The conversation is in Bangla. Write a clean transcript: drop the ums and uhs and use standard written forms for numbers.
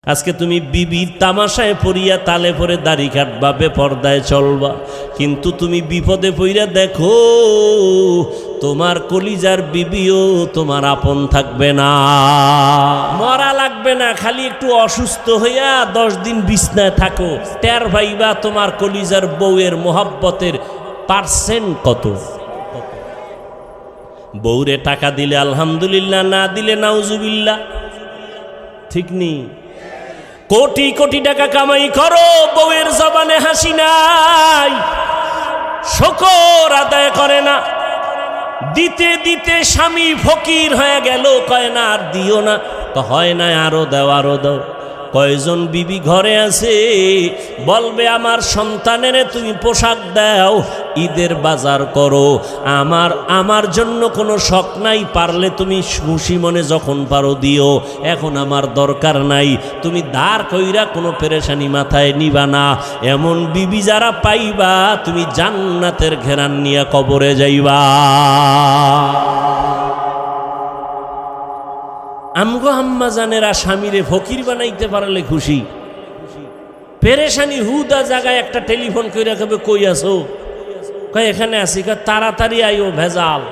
আজকে তুমি বিবির তামাশায় পড়িয়া তালে পরে দাড়ি কাটবা, বেপরদায় চলবা, কিন্তু তুমি বিপদে পড়িয়া দেখো তোমার কলিজার বিবিও তোমার আপন থাকবে না। মরা লাগবে না, খালি একটু অসুস্থ হইয়া 10 দিন বিছনায় থাকো, টের ভাইবা তোমার কলিজার বউয়ের মোহাব্বতের পার্সেন্ট কত। বউরে টাকা দিলে আলহামদুলিল্লাহ, না দিলে নাউজুবিল্লাহ, ঠিক নেই? কোটি কোটি টাকা কামাই করো, বউয়ের জবানে হাসি নাই, শুকর আদায় করে না। দিতে দিতে স্বামী ফকির হয়ে গেল, কয় না আর দিও না, তো হয় না আরো দাও আরো দাও। কয়জন বিবি ঘরে আছে বলবে আমার সন্তানের তুমি পোশাক দাও, ঈদের বাজার করো, আমার জন্য কোনো শখ নাই, পারলে তুমি খুশি মনে যখন পারো দিও, এখন আমার দরকার নাই। তুমি ধার কইরা কোনো পেরেশানি মাথায় নিবা না। এমন বিবি যারা পাইবা তুমি জান্নাতের ঘেরান নিয়ে কবরে যাইবা। আমগো আম্মা জানেরা স্বামীরে ফকির বানাইতে পারলে খুশি, পেরেশানি হুদা জায়গায় একটা টেলিফোন কইরা কবে কই আছো, কয় এখানে আসি, তাড়াতাড়ি আইও, ভেজাল।